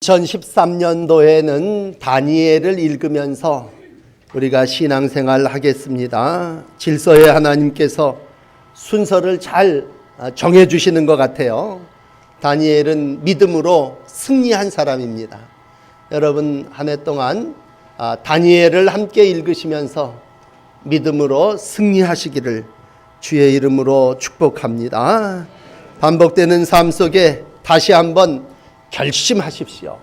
2013년도에는 다니엘을 읽으면서 우리가 신앙생활 하겠습니다. 질서의 하나님께서 순서를 잘 정해 주시는 것 같아요. 다니엘은 믿음으로 승리한 사람입니다. 여러분 한 해 동안 다니엘을 함께 읽으시면서 믿음으로 승리하시기를 주의 이름으로 축복합니다. 반복되는 삶 속에 다시 한번 결심하십시오.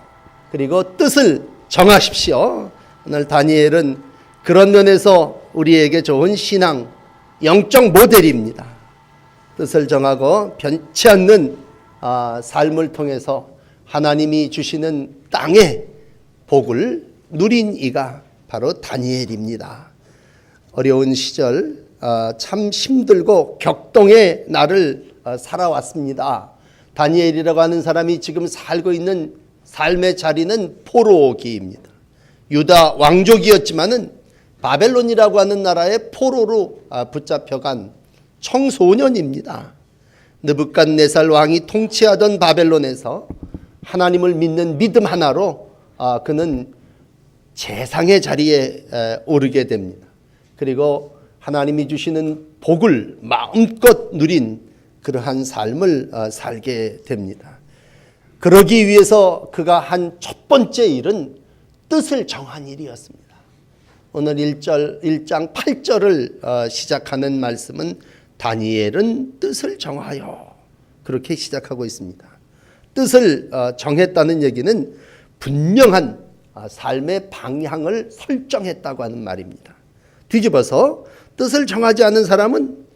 그리고 뜻을 정하십시오. 오늘 다니엘은 그런 면에서 우리에게 좋은 신앙, 영적 모델입니다. 뜻을 정하고 변치 않는 삶을 통해서 하나님이 주시는 땅의 복을 누린 이가 바로 다니엘입니다. 어려운 시절 참 힘들고 격동의 날을 살아왔습니다. 다니엘이라고 하는 사람이 지금 살고 있는 삶의 자리는 포로기입니다. 유다 왕족이었지만은 바벨론이라고 하는 나라의 포로로 붙잡혀간 청소년입니다. 느부갓네살 왕이 통치하던 바벨론에서 하나님을 믿는 믿음 하나로 그는 재상의 자리에 오르게 됩니다. 그리고 하나님이 주시는 복을 마음껏 누린 그러한 삶을 살게 됩니다. 그러기 위해서 그가 한 첫 번째 일은 뜻을 정한 일이었습니다. 오늘 1장 8절을 시작하는 말씀은 다니엘은 뜻을 정하여 그렇게 시작하고 있습니다. 뜻을 정했다는 얘기는 분명한 삶의 방향을 설정했다고 하는 말입니다. 뒤집어서 뜻을 정하지 않은 사람은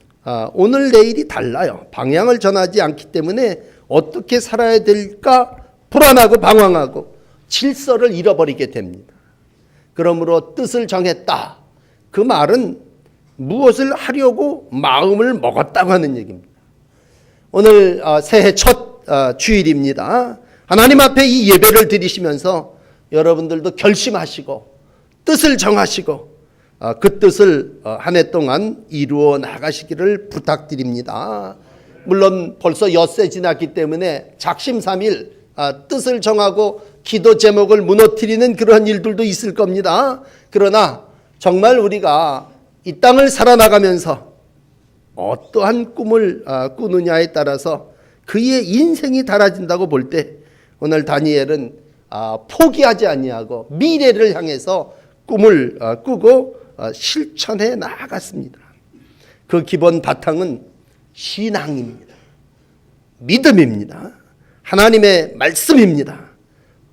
오늘 내일이 달라요. 방향을 전하지 않기 때문에 어떻게 살아야 될까 불안하고 방황하고 질서를 잃어버리게 됩니다. 그러므로 뜻을 정했다. 그 말은 무엇을 하려고 마음을 먹었다고 하는 얘기입니다. 오늘 새해 첫 주일입니다. 하나님 앞에 이 예배를 드리시면서 여러분들도 결심하시고 뜻을 정하시고 그 뜻을 한 해 동안 이루어 나가시기를 부탁드립니다. 물론 벌써 엿새 지났기 때문에 작심삼일 뜻을 정하고 기도 제목을 무너뜨리는 그러한 일들도 있을 겁니다. 그러나 정말 우리가 이 땅을 살아나가면서 어떠한 꿈을 꾸느냐에 따라서 그의 인생이 달라진다고 볼 때 오늘 다니엘은 포기하지 아니하고 미래를 향해서 꿈을 꾸고 실천해 나아갔습니다. 그 기본 바탕은 신앙입니다. 믿음입니다. 하나님의 말씀입니다.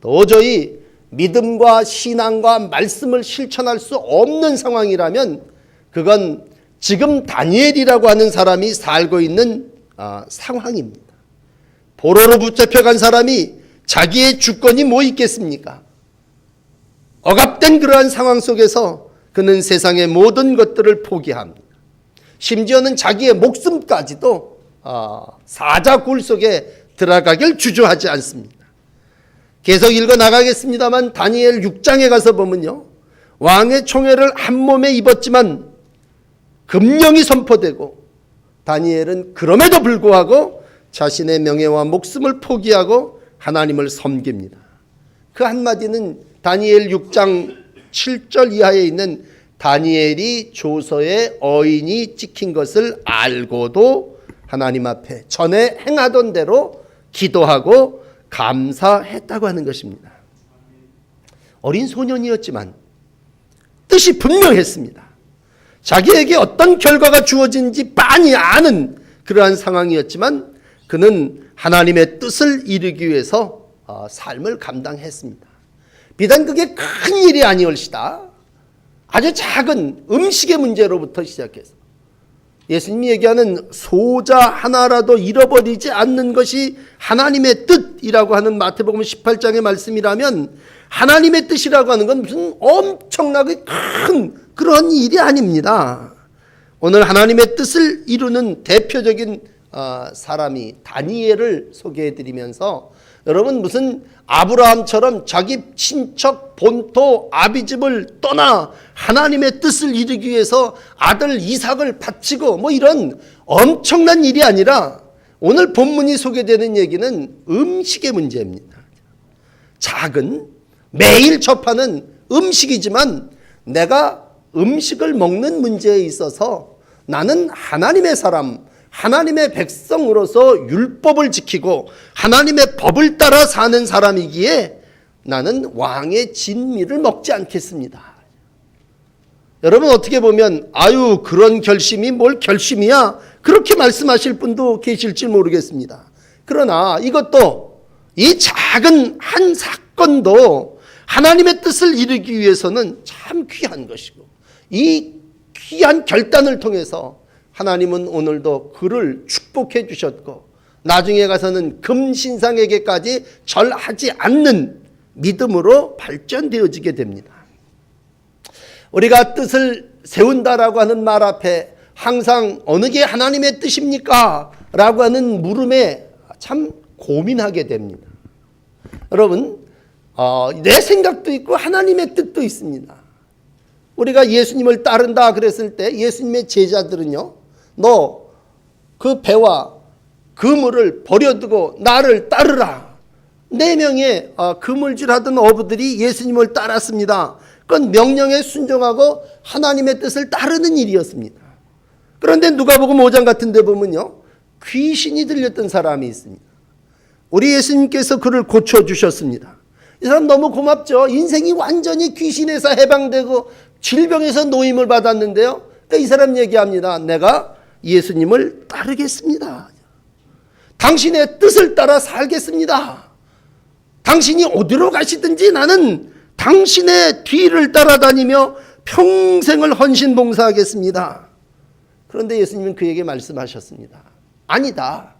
도저히 믿음과 신앙과 말씀을 실천할 수 없는 상황이라면 그건 지금 다니엘이라고 하는 사람이 살고 있는 상황입니다. 포로로 붙잡혀간 사람이 자기의 주권이 뭐 있겠습니까? 억압된 그러한 상황 속에서 그는 세상의 모든 것들을 포기합니다. 심지어는 자기의 목숨까지도 사자굴 속에 들어가길 주저하지 않습니다. 계속 읽어 나가겠습니다만 다니엘 6장에 가서 보면요, 왕의 총애를 한 몸에 입었지만 금령이 선포되고 다니엘은 그럼에도 불구하고 자신의 명예와 목숨을 포기하고 하나님을 섬깁니다. 그 한마디는 다니엘 6장 7절 이하에 있는 다니엘이 조서에 어인이 찍힌 것을 알고도 하나님 앞에 전에 행하던 대로 기도하고 감사했다고 하는 것입니다. 어린 소년이었지만 뜻이 분명했습니다. 자기에게 어떤 결과가 주어진지 빤히 아는 그러한 상황이었지만 그는 하나님의 뜻을 이루기 위해서 삶을 감당했습니다. 비단 그게 큰 일이 아니올시다. 아주 작은 음식의 문제로부터 시작해서 예수님이 얘기하는 소자 하나라도 잃어버리지 않는 것이 하나님의 뜻이라고 하는 마태복음 18장의 말씀이라면 하나님의 뜻이라고 하는 건 무슨 엄청나게 큰 그런 일이 아닙니다. 오늘 하나님의 뜻을 이루는 대표적인 사람이 다니엘을 소개해드리면서 여러분 무슨 아브라함처럼 자기 친척 본토 아비집을 떠나 하나님의 뜻을 이루기 위해서 아들 이삭을 바치고 뭐 이런 엄청난 일이 아니라 오늘 본문이 소개되는 얘기는 음식의 문제입니다. 작은 매일 접하는 음식이지만 내가 음식을 먹는 문제에 있어서 나는 하나님의 사람, 하나님의 백성으로서 율법을 지키고 하나님의 법을 따라 사는 사람이기에 나는 왕의 진미를 먹지 않겠습니다. 여러분 어떻게 보면 아유 그런 결심이 뭘 결심이야 그렇게 말씀하실 분도 계실지 모르겠습니다. 그러나 이것도 이 작은 한 사건도 하나님의 뜻을 이루기 위해서는 참 귀한 것이고 이 귀한 결단을 통해서 하나님은 오늘도 그를 축복해 주셨고 나중에 가서는 금신상에게까지 절하지 않는 믿음으로 발전되어지게 됩니다. 우리가 뜻을 세운다라고 하는 말 앞에 항상 어느 게 하나님의 뜻입니까? 라고 하는 물음에 참 고민하게 됩니다. 여러분 내 생각도 있고 하나님의 뜻도 있습니다. 우리가 예수님을 따른다 그랬을 때 예수님의 제자들은요, 너 그 배와 그물을 버려두고 나를 따르라. 4명의 그물질하던 어부들이 예수님을 따랐습니다. 그건 명령에 순종하고 하나님의 뜻을 따르는 일이었습니다. 그런데 누가복음 5장 같은 데 보면요, 귀신이 들렸던 사람이 있습니다. 우리 예수님께서 그를 고쳐주셨습니다. 이 사람 너무 고맙죠. 인생이 완전히 귀신에서 해방되고 질병에서 노임을 받았는데요. 그러니까 이 사람 얘기합니다. 내가 예수님을 따르겠습니다. 당신의 뜻을 따라 살겠습니다. 당신이 어디로 가시든지 나는 당신의 뒤를 따라다니며 평생을 헌신봉사하겠습니다. 그런데 예수님은 그에게 말씀하셨습니다. 아니다.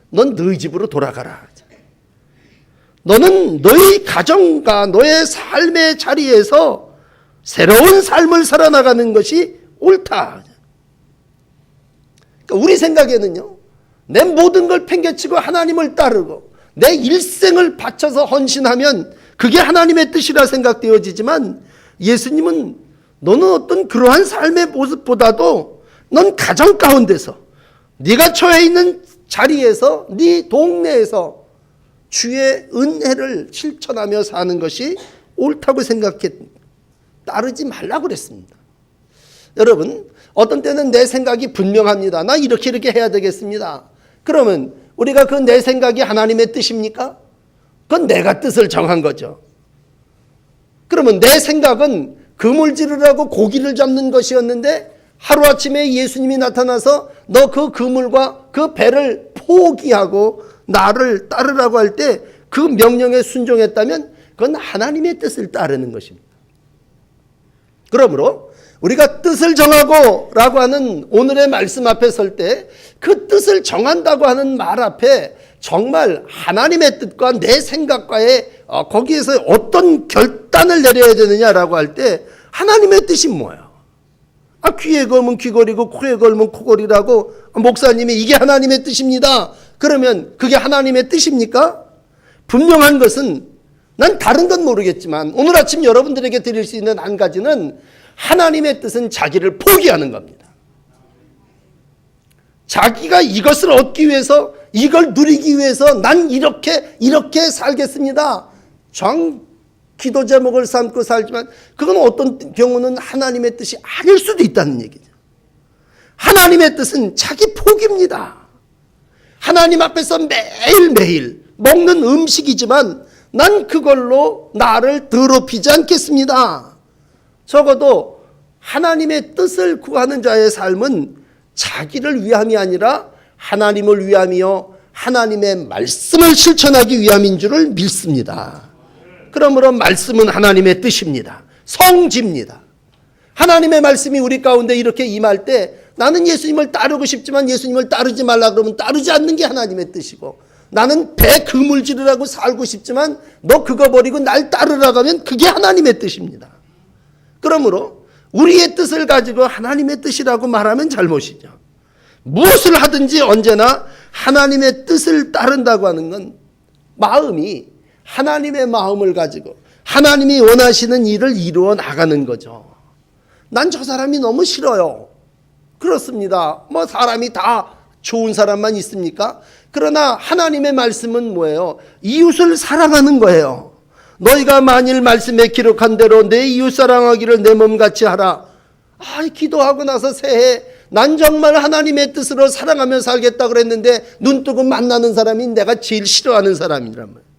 넌 너희 집으로 돌아가라. 너는 너희 가정과 너의 삶의 자리에서 새로운 삶을 살아나가는 것이 옳다. 그러니까 우리 생각에는요, 내 모든 걸 팽개치고 하나님을 따르고 내 일생을 바쳐서 헌신하면 그게 하나님의 뜻이라 생각되어지지만 예수님은 너는 어떤 그러한 삶의 모습보다도 넌 가정 가운데서 네가 처해 있는 자리에서 네 동네에서 주의 은혜를 실천하며 사는 것이 옳다고 생각해 따르지 말라고 그랬습니다. 여러분 어떤 때는 내 생각이 분명합니다. 나 이렇게 해야 되겠습니다. 그러면 우리가 그 내 생각이 하나님의 뜻입니까? 그건 내가 뜻을 정한 거죠. 그러면 내 생각은 그물질을 하고 고기를 잡는 것이었는데 하루아침에 예수님이 나타나서 너 그 그물과 그 배를 포기하고 나를 따르라고 할 때 그 명령에 순종했다면 그건 하나님의 뜻을 따르는 것입니다. 그러므로 우리가 뜻을 정하고 라고 하는 오늘의 말씀 앞에 설 때 그 뜻을 정한다고 하는 말 앞에 정말 하나님의 뜻과 내 생각과의 거기에서 어떤 결단을 내려야 되느냐라고 할 때 하나님의 뜻이 뭐예요? 귀에 걸면 귀걸이고 코에 걸면 코걸이라고 목사님이 이게 하나님의 뜻입니다. 그러면 그게 하나님의 뜻입니까? 분명한 것은 난 다른 건 모르겠지만 오늘 아침 여러분들에게 드릴 수 있는 한 가지는 하나님의 뜻은 자기를 포기하는 겁니다. 자기가 이것을 얻기 위해서 이걸 누리기 위해서 난 이렇게 살겠습니다. 기도 제목을 삼고 살지만 그건 어떤 경우는 하나님의 뜻이 아닐 수도 있다는 얘기죠. 하나님의 뜻은 자기 포기입니다. 하나님 앞에서 매일매일 먹는 음식이지만 난 그걸로 나를 더럽히지 않겠습니다. 적어도 하나님의 뜻을 구하는 자의 삶은 자기를 위함이 아니라 하나님을 위함이요 하나님의 말씀을 실천하기 위함인 줄을 믿습니다. 그러므로 말씀은 하나님의 뜻입니다. 성지입니다. 하나님의 말씀이 우리 가운데 이렇게 임할 때 나는 예수님을 따르고 싶지만 예수님을 따르지 말라 그러면 따르지 않는 게 하나님의 뜻이고 나는 배 그물질을 하고 살고 싶지만 너 그거 버리고 날 따르라고 하면 그게 하나님의 뜻입니다. 그러므로 우리의 뜻을 가지고 하나님의 뜻이라고 말하면 잘못이죠. 무엇을 하든지 언제나 하나님의 뜻을 따른다고 하는 건 마음이 하나님의 마음을 가지고 하나님이 원하시는 일을 이루어 나가는 거죠. 난 저 사람이 너무 싫어요. 그렇습니다. 사람이 다 좋은 사람만 있습니까? 그러나 하나님의 말씀은 뭐예요? 이웃을 사랑하는 거예요. 너희가 만일 말씀에 기록한 대로 내 이웃 사랑하기를 내 몸같이 하라. 기도하고 나서 새해 난 정말 하나님의 뜻으로 사랑하며 살겠다 그랬는데 눈 뜨고 만나는 사람이 내가 제일 싫어하는 사람이란 말이에요.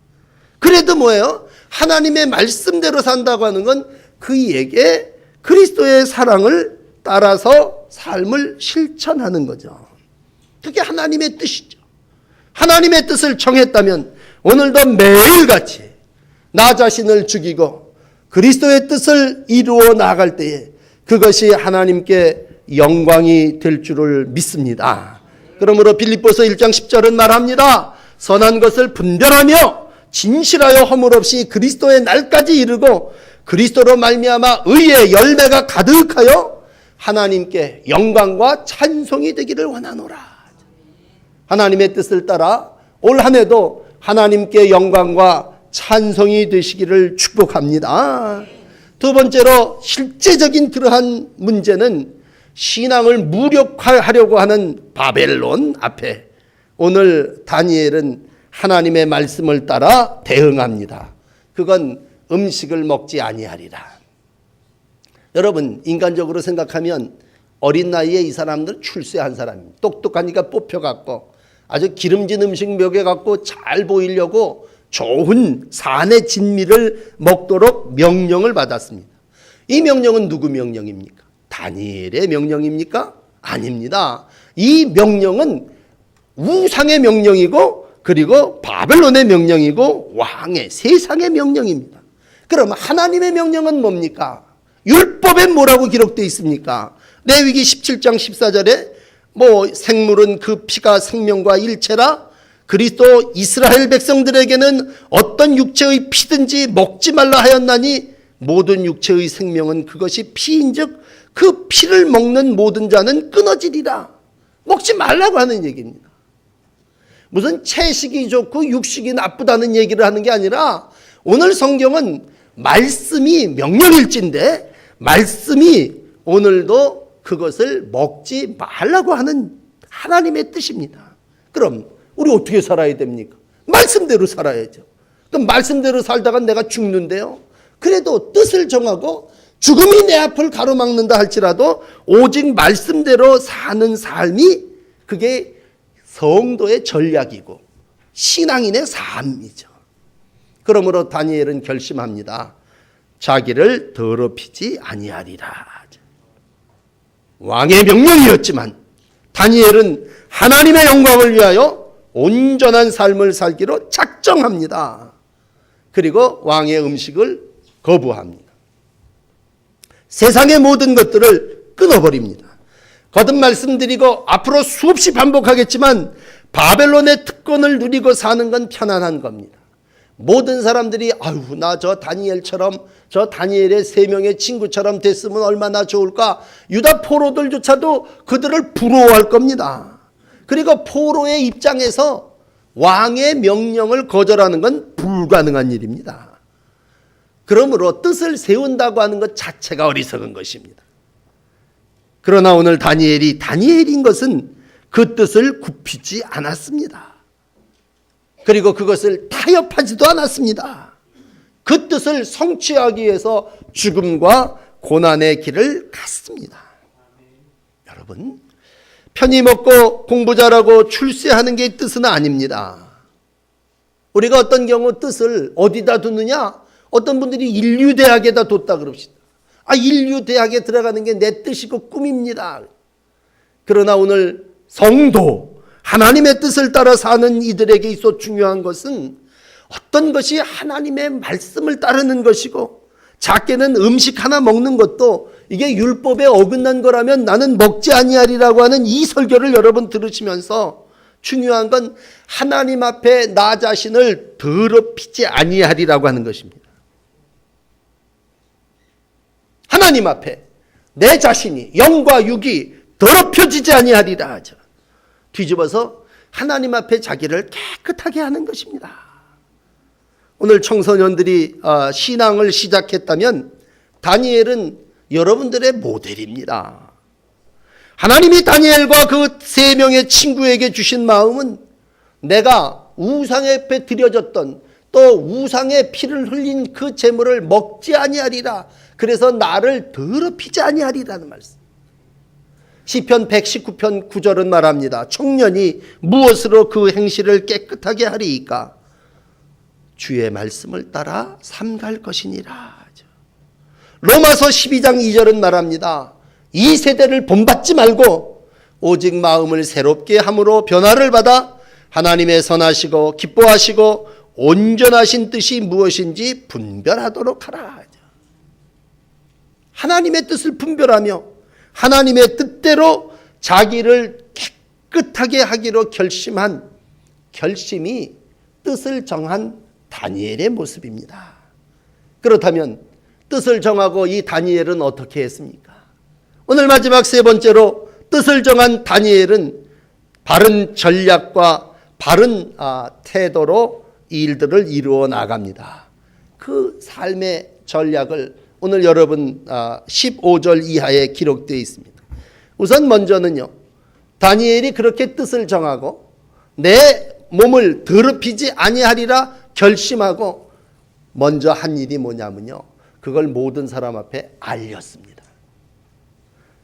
그래도 뭐예요? 하나님의 말씀대로 산다고 하는 건 그에게 그리스도의 사랑을 따라서 삶을 실천하는 거죠. 그게 하나님의 뜻이죠. 하나님의 뜻을 정했다면 오늘도 매일같이 나 자신을 죽이고 그리스도의 뜻을 이루어 나갈 때에 그것이 하나님께 영광이 될 줄을 믿습니다. 그러므로 빌립보서 1장 10절은 말합니다. 선한 것을 분별하며 진실하여 허물 없이 그리스도의 날까지 이르고 그리스도로 말미암아 의의 열매가 가득하여 하나님께 영광과 찬송이 되기를 원하노라. 하나님의 뜻을 따라 올 한 해도 하나님께 영광과 찬송이 되시기를 축복합니다. 두 번째로 실제적인 그러한 문제는 신앙을 무력화하려고 하는 바벨론 앞에 오늘 다니엘은 하나님의 말씀을 따라 대응합니다. 그건 음식을 먹지 아니하리라. 여러분, 인간적으로 생각하면 어린 나이에 이 사람들은 출세한 사람입니다. 똑똑하니까 뽑혀갖고 아주 기름진 음식 먹여갖고 잘 보이려고 좋은 산의 진미를 먹도록 명령을 받았습니다. 이 명령은 누구 명령입니까? 다니엘의 명령입니까? 아닙니다. 이 명령은 우상의 명령이고 그리고 바벨론의 명령이고 왕의 세상의 명령입니다. 그럼 하나님의 명령은 뭡니까? 율법에 뭐라고 기록되어 있습니까? 레위기 17장 14절에 생물은 그 피가 생명과 일체라. 그리스도 이스라엘 백성들에게는 어떤 육체의 피든지 먹지 말라 하였나니 모든 육체의 생명은 그것이 피인즉 그 피를 먹는 모든 자는 끊어지리라. 먹지 말라고 하는 얘기입니다. 무슨 채식이 좋고 육식이 나쁘다는 얘기를 하는 게 아니라 오늘 성경은 말씀이 명령일진데 말씀이 오늘도 그것을 먹지 말라고 하는 하나님의 뜻입니다. 그럼 우리 어떻게 살아야 됩니까? 말씀대로 살아야죠. 그럼 말씀대로 살다가 내가 죽는데요. 그래도 뜻을 정하고 죽음이 내 앞을 가로막는다 할지라도 오직 말씀대로 사는 삶이 그게 성도의 전략이고 신앙인의 삶이죠. 그러므로 다니엘은 결심합니다. 자기를 더럽히지 아니하리라. 왕의 명령이었지만 다니엘은 하나님의 영광을 위하여 온전한 삶을 살기로 작정합니다. 그리고 왕의 음식을 거부합니다. 세상의 모든 것들을 끊어버립니다. 거듭 말씀드리고 앞으로 수없이 반복하겠지만 바벨론의 특권을 누리고 사는 건 편안한 겁니다. 모든 사람들이 나 저 다니엘처럼 저 다니엘의 3명의 친구처럼 됐으면 얼마나 좋을까. 유다 포로들조차도 그들을 부러워할 겁니다. 그리고 포로의 입장에서 왕의 명령을 거절하는 건 불가능한 일입니다. 그러므로 뜻을 세운다고 하는 것 자체가 어리석은 것입니다. 그러나 오늘 다니엘인 것은 그 뜻을 굽히지 않았습니다. 그리고 그것을 타협하지도 않았습니다. 그 뜻을 성취하기 위해서 죽음과 고난의 길을 갔습니다. 여러분, 편히 먹고 공부 잘하고 출세하는 게 뜻은 아닙니다. 우리가 어떤 경우 뜻을 어디다 두느냐? 어떤 분들이 인류대학에다 뒀다 그럽시다. 인류대학에 들어가는 게 내 뜻이고 꿈입니다. 그러나 오늘 성도, 하나님의 뜻을 따라 사는 이들에게 있어 중요한 것은 어떤 것이 하나님의 말씀을 따르는 것이고 작게는 음식 하나 먹는 것도 이게 율법에 어긋난 거라면 나는 먹지 아니하리라고 하는 이 설교를 여러분 들으시면서 중요한 건 하나님 앞에 나 자신을 더럽히지 아니하리라고 하는 것입니다. 하나님 앞에 내 자신이 영과 육이 더럽혀지지 아니하리라 하죠. 뒤집어서 하나님 앞에 자기를 깨끗하게 하는 것입니다. 오늘 청소년들이 신앙을 시작했다면 다니엘은 여러분들의 모델입니다. 하나님이 다니엘과 그 3명의 친구에게 주신 마음은 내가 우상 앞에 드려졌던 또 우상의 피를 흘린 그 제물을 먹지 아니하리라. 그래서 나를 더럽히지 아니하리라는 말씀. 시편 119편 9절은 말합니다. 청년이 무엇으로 그 행실을 깨끗하게 하리이까? 주의 말씀을 따라 삼갈 것이니라. 로마서 12장 2절은 말합니다. 이 세대를 본받지 말고 오직 마음을 새롭게 함으로 변화를 받아 하나님의 선하시고 기뻐하시고 온전하신 뜻이 무엇인지 분별하도록 하라. 하나님의 뜻을 분별하며 하나님의 뜻대로 자기를 깨끗하게 하기로 결심한 결심이 뜻을 정한 다니엘의 모습입니다. 그렇다면 뜻을 정하고 이 다니엘은 어떻게 했습니까? 오늘 마지막 세 번째로 뜻을 정한 다니엘은 바른 전략과 바른 태도로 일들을 이루어 나갑니다. 그 삶의 전략을 오늘 여러분 15절 이하에 기록되어 있습니다. 우선 먼저는요, 다니엘이 그렇게 뜻을 정하고 내 몸을 더럽히지 아니하리라 결심하고 먼저 한 일이 뭐냐면요, 그걸 모든 사람 앞에 알렸습니다.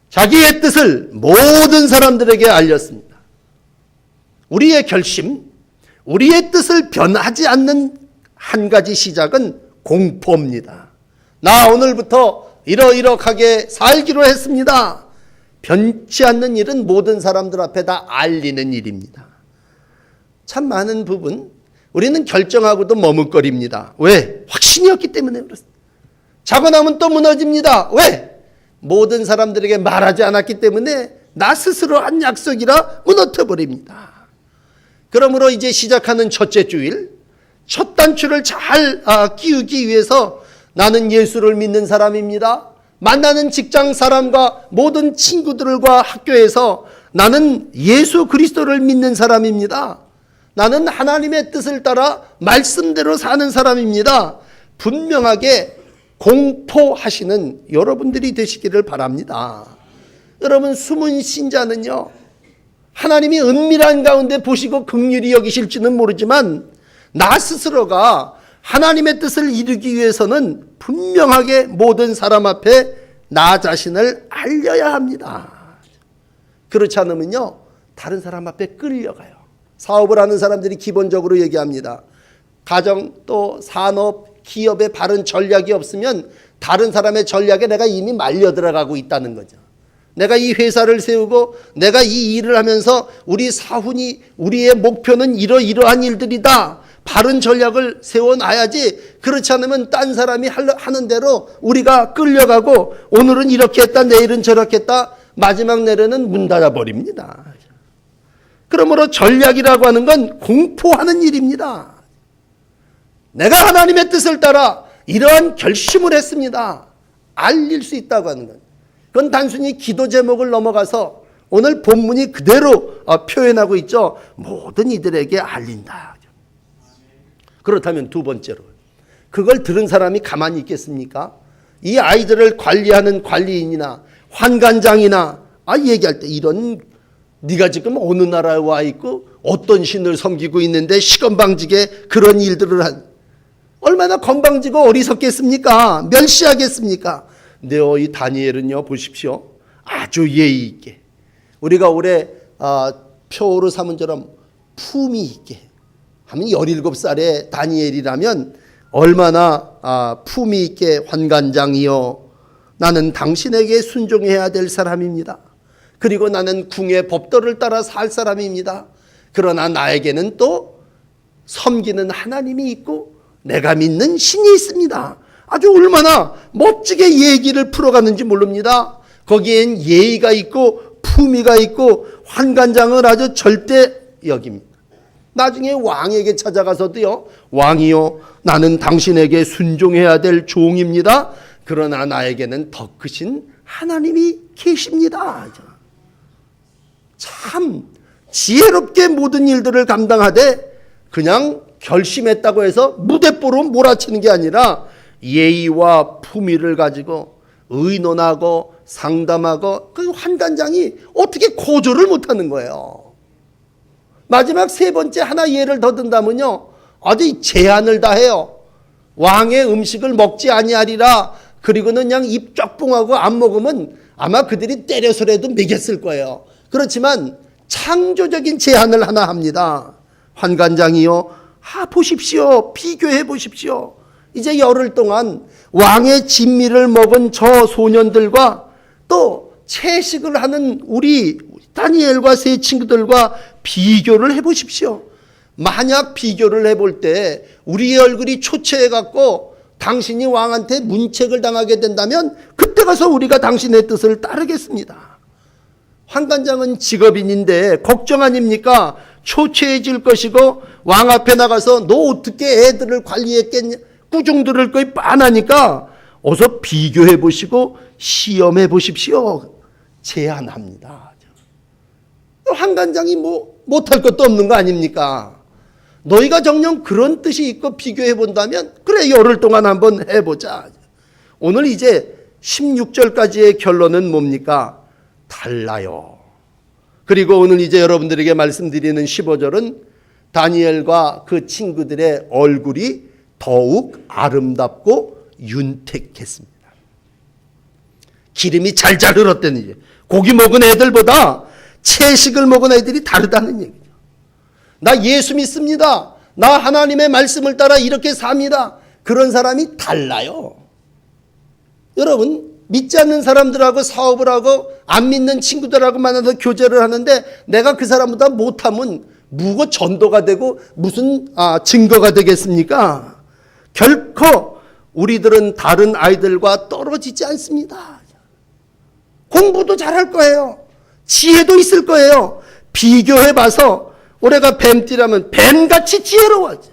자기의 뜻을 모든 사람들에게 알렸습니다. 우리의 결심, 우리의 뜻을 변하지 않는 한 가지 시작은 공포입니다. 나 오늘부터 이러이러하게 살기로 했습니다. 변치 않는 일은 모든 사람들 앞에 다 알리는 일입니다. 참 많은 부분 우리는 결정하고도 머뭇거립니다. 왜? 확신이 없기 때문에 그렇습니다. 자고 나면 또 무너집니다. 왜? 모든 사람들에게 말하지 않았기 때문에 나 스스로 한 약속이라 무너뜨려버립니다. 그러므로 이제 시작하는 첫째 주일, 첫 단추를 잘 끼우기 위해서 나는 예수를 믿는 사람입니다. 만나는 직장 사람과 모든 친구들과 학교에서 나는 예수 그리스도를 믿는 사람입니다. 나는 하나님의 뜻을 따라 말씀대로 사는 사람입니다. 분명하게 공포하시는 여러분들이 되시기를 바랍니다. 여러분, 숨은 신자는요, 하나님이 은밀한 가운데 보시고 긍휼히 여기실지는 모르지만 나 스스로가 하나님의 뜻을 이루기 위해서는 분명하게 모든 사람 앞에 나 자신을 알려야 합니다. 그렇지 않으면요, 다른 사람 앞에 끌려가요. 사업을 하는 사람들이 기본적으로 얘기합니다. 가정 또 산업, 기업의 바른 전략이 없으면 다른 사람의 전략에 내가 이미 말려 들어가고 있다는 거죠. 내가 이 회사를 세우고 내가 이 일을 하면서 우리 사훈이 우리의 목표는 이러이러한 일들이다. 바른 전략을 세워놔야지. 그렇지 않으면 딴 사람이 하는 대로 우리가 끌려가고 오늘은 이렇게 했다 내일은 저렇게 했다 마지막 내려는 문 닫아버립니다. 그러므로 전략이라고 하는 건 공포하는 일입니다. 내가 하나님의 뜻을 따라 이러한 결심을 했습니다. 알릴 수 있다고 하는 건 그건 단순히 기도 제목을 넘어가서 오늘 본문이 그대로 표현하고 있죠. 모든 이들에게 알린다. 그렇다면 두 번째로 그걸 들은 사람이 가만히 있겠습니까? 이 아이들을 관리하는 관리인이나 환관장이나 얘기할 때 이런 네가 지금 어느 나라에 와 있고 어떤 신을 섬기고 있는데 시건방지게 그런 일들을 얼마나 건방지고 어리석겠습니까? 멸시하겠습니까? 근데 이 다니엘은요, 보십시오. 아주 예의 있게 우리가 올해 표어로 삼은 처럼 품위 있게 하면 17살의 다니엘이라면 얼마나 품위 있게 환관장이여 나는 당신에게 순종해야 될 사람입니다. 그리고 나는 궁의 법도를 따라 살 사람입니다. 그러나 나에게는 또 섬기는 하나님이 있고 내가 믿는 신이 있습니다. 아주 얼마나 멋지게 얘기를 풀어가는지 모릅니다. 거기엔 예의가 있고 품위가 있고 환관장을 아주 절대 여깁니다. 나중에 왕에게 찾아가서도요, 왕이요 나는 당신에게 순종해야 될 종입니다. 그러나 나에게는 더 크신 하나님이 계십니다. 참 지혜롭게 모든 일들을 감당하되 그냥 결심했다고 해서 무대뽀로 몰아치는 게 아니라 예의와 품위를 가지고 의논하고 상담하고 그 환관장이 어떻게 고조를 못하는 거예요. 마지막 세 번째 하나 예를 더 든다면요, 아주 제한을 다 해요. 왕의 음식을 먹지 아니하리라. 그리고는 그냥 입 쫙 뿡하고 안 먹으면 아마 그들이 때려서라도 먹였을 거예요. 그렇지만 창조적인 제한을 하나 합니다. 환관장이요, 보십시오. 비교해 보십시오. 이제 열흘 동안 왕의 진미를 먹은 저 소년들과 또 채식을 하는 우리 다니엘과 세 친구들과 비교를 해 보십시오. 만약 비교를 해볼 때 우리의 얼굴이 초췌해 갖고 당신이 왕한테 문책을 당하게 된다면 그때 가서 우리가 당신의 뜻을 따르겠습니다. 환관장은 직업인인데 걱정 아닙니까? 초췌해질 것이고 왕 앞에 나가서 너 어떻게 애들을 관리했겠냐, 꾸중 들을 거이 빤하니까 어서 비교해 보시고 시험해 보십시오. 제안합니다. 환관장이 못할 것도 없는 거 아닙니까? 너희가 정녕 그런 뜻이 있고 비교해 본다면 그래, 열흘 동안 한번 해보자. 오늘 이제 16절까지의 결론은 뭡니까? 달라요. 그리고 오늘 이제 여러분들에게 말씀드리는 15절은 다니엘과 그 친구들의 얼굴이 더욱 아름답고 윤택했습니다. 기름이 잘잘 흘렀다는, 고기 먹은 애들보다 채식을 먹은 애들이 다르다는 얘기죠. 나 예수 믿습니다. 나 하나님의 말씀을 따라 이렇게 삽니다. 그런 사람이 달라요. 여러분, 믿지 않는 사람들하고 사업을 하고 안 믿는 친구들하고 만나서 교제를 하는데 내가 그 사람보다 못하면 무고 전도가 되고 무슨 증거가 되겠습니까? 결코 우리들은 다른 아이들과 떨어지지 않습니다. 공부도 잘할 거예요. 지혜도 있을 거예요. 비교해봐서 올해가 뱀띠라면 뱀같이 지혜로워져.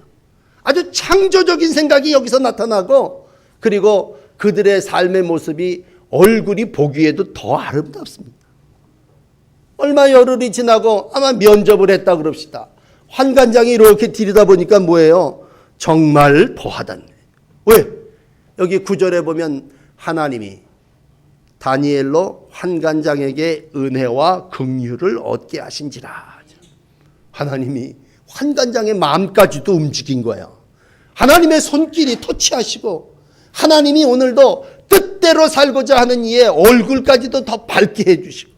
아주 창조적인 생각이 여기서 나타나고, 그리고 그들의 삶의 모습이 얼굴이 보기에도 더 아름답습니다. 얼마 열흘이 지나고 아마 면접을 했다 그럽시다. 환관장이 이렇게 들여다보니까 뭐예요? 정말 더하다네. 왜? 여기 9절에 보면 하나님이 다니엘로 환관장에게 은혜와 긍휼을 얻게 하신지라. 하나님이 환관장의 마음까지도 움직인 거예요. 하나님의 손길이 터치하시고 하나님이 오늘도 뜻대로 살고자 하는 이의 얼굴까지도 더 밝게 해주시고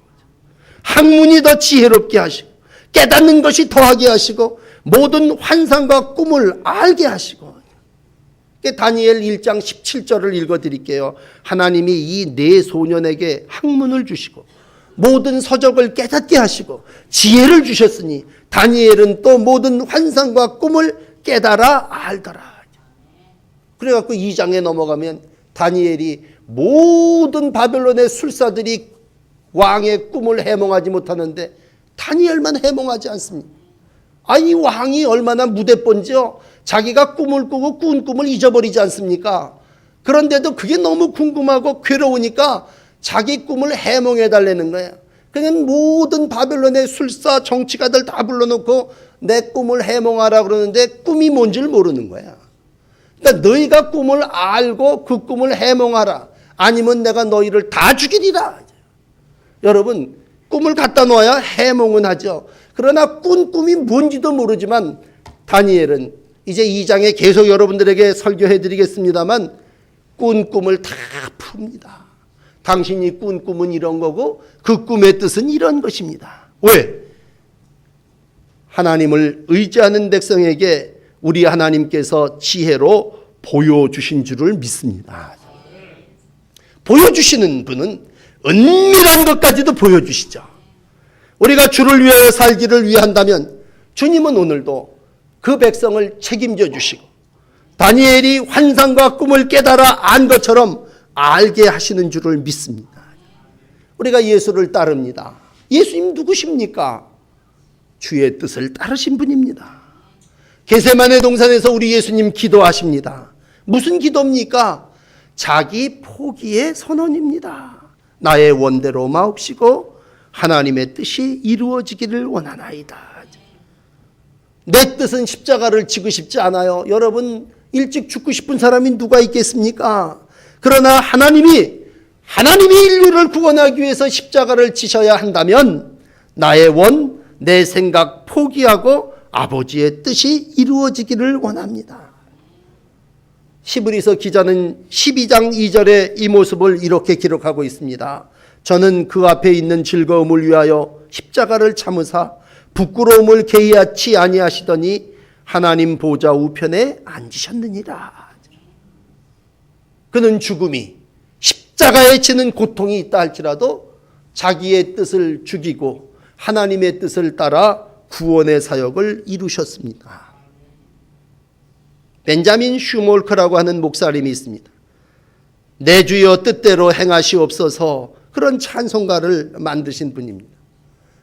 학문이 더 지혜롭게 하시고 깨닫는 것이 더하게 하시고 모든 환상과 꿈을 알게 하시고. 다니엘 1장 17절을 읽어드릴게요. 하나님이 이 네 소년에게 학문을 주시고 모든 서적을 깨닫게 하시고 지혜를 주셨으니 다니엘은 또 모든 환상과 꿈을 깨달아 알더라. 그래갖고 2장에 넘어가면 다니엘이 모든 바벨론의 술사들이 왕의 꿈을 해몽하지 못하는데 다니엘만 해몽하지 않습니다. 아니, 왕이 얼마나 무대본지요. 자기가 꿈을 꾸고 꾼 꿈을 잊어버리지 않습니까? 그런데도 그게 너무 궁금하고 괴로우니까 자기 꿈을 해몽해달라는 거예요. 그냥 모든 바벨론의 술사 정치가들 다 불러놓고 내 꿈을 해몽하라 그러는데 꿈이 뭔지를 모르는 거야. 그러니까 너희가 꿈을 알고 그 꿈을 해몽하라. 아니면 내가 너희를 다 죽이리라. 여러분, 꿈을 갖다 놓아야 해몽은 하죠. 그러나 꾼 꿈이 뭔지도 모르지만 다니엘은 이제 2장에 계속 여러분들에게 설교해 드리겠습니다만 꾼 꿈을 다 풉니다. 당신이 꾼 꿈은 이런 거고 그 꿈의 뜻은 이런 것입니다. 왜? 하나님을 의지하는 백성에게 우리 하나님께서 지혜로 보여주신 줄을 믿습니다. 보여주시는 분은 은밀한 것까지도 보여주시죠. 우리가 주를 위하여 살기를 위한다면 주님은 오늘도 그 백성을 책임져 주시고 다니엘이 환상과 꿈을 깨달아 안 것처럼 알게 하시는 줄을 믿습니다. 우리가 예수를 따릅니다. 예수님 누구십니까? 주의 뜻을 따르신 분입니다. 겟세마네 동산에서 우리 예수님 기도하십니다. 무슨 기도입니까? 자기 포기의 선언입니다. 나의 원대로 마옵시고 하나님의 뜻이 이루어지기를 원하나이다. 내 뜻은 십자가를 지고 싶지 않아요. 여러분, 일찍 죽고 싶은 사람이 누가 있겠습니까? 그러나 하나님이 인류를 구원하기 위해서 십자가를 지셔야 한다면 나의 원, 내 생각 포기하고 아버지의 뜻이 이루어지기를 원합니다. 히브리서 기자는 12장 2절에 이 모습을 이렇게 기록하고 있습니다. 저는 그 앞에 있는 즐거움을 위하여 십자가를 참으사 부끄러움을 개의치 아니하시더니 하나님 보좌 우편에 앉으셨느니라. 그는 죽음이 십자가에 지는 고통이 있다 할지라도 자기의 뜻을 죽이고 하나님의 뜻을 따라 구원의 사역을 이루셨습니다. 벤자민 슈몰크라고 하는 목사님이 있습니다. 내 주여 뜻대로 행하시옵소서, 그런 찬송가를 만드신 분입니다.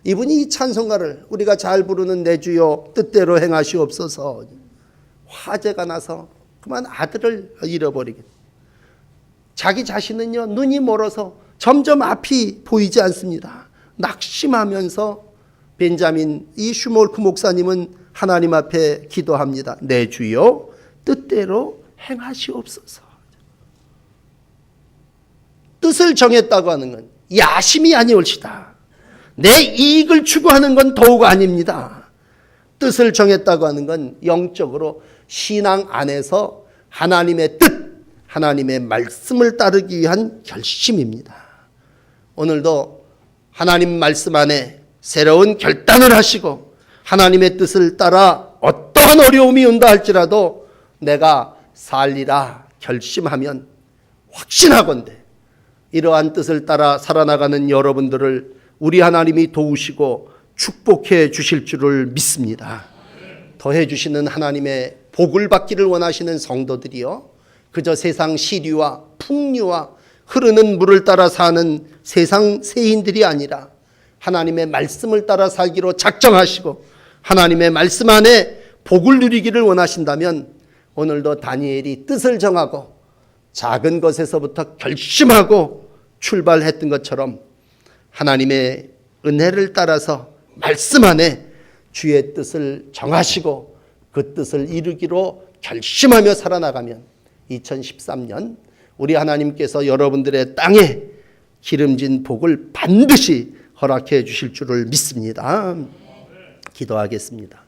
이분이 이 찬송가를, 우리가 잘 부르는 내 주여 뜻대로 행하시옵소서, 화재가 나서 그만 아들을 잃어버리게, 자기 자신은요 눈이 멀어서 점점 앞이 보이지 않습니다. 낙심하면서 벤자민 이 슈몰크 목사님은 하나님 앞에 기도합니다. 내 주여 뜻대로 행하시옵소서. 뜻을 정했다고 하는 건 야심이 아니올시다. 내 이익을 추구하는 건 더욱 아닙니다. 뜻을 정했다고 하는 건 영적으로 신앙 안에서 하나님의 뜻, 하나님의 말씀을 따르기 위한 결심입니다. 오늘도 하나님 말씀 안에 새로운 결단을 하시고 하나님의 뜻을 따라 어떠한 어려움이 온다 할지라도 내가 살리라 결심하면 확신하건대 이러한 뜻을 따라 살아나가는 여러분들을 우리 하나님이 도우시고 축복해 주실 줄을 믿습니다. 더해 주시는 하나님의 복을 받기를 원하시는 성도들이요, 그저 세상 시류와 풍류와 흐르는 물을 따라 사는 세상 세인들이 아니라 하나님의 말씀을 따라 살기로 작정하시고 하나님의 말씀 안에 복을 누리기를 원하신다면 오늘도 다니엘이 뜻을 정하고 작은 것에서부터 결심하고 출발했던 것처럼 하나님의 은혜를 따라서 말씀 안에 주의 뜻을 정하시고 그 뜻을 이루기로 결심하며 살아나가면 2013년 우리 하나님께서 여러분들의 땅에 기름진 복을 반드시 허락해 주실 줄을 믿습니다. 기도하겠습니다.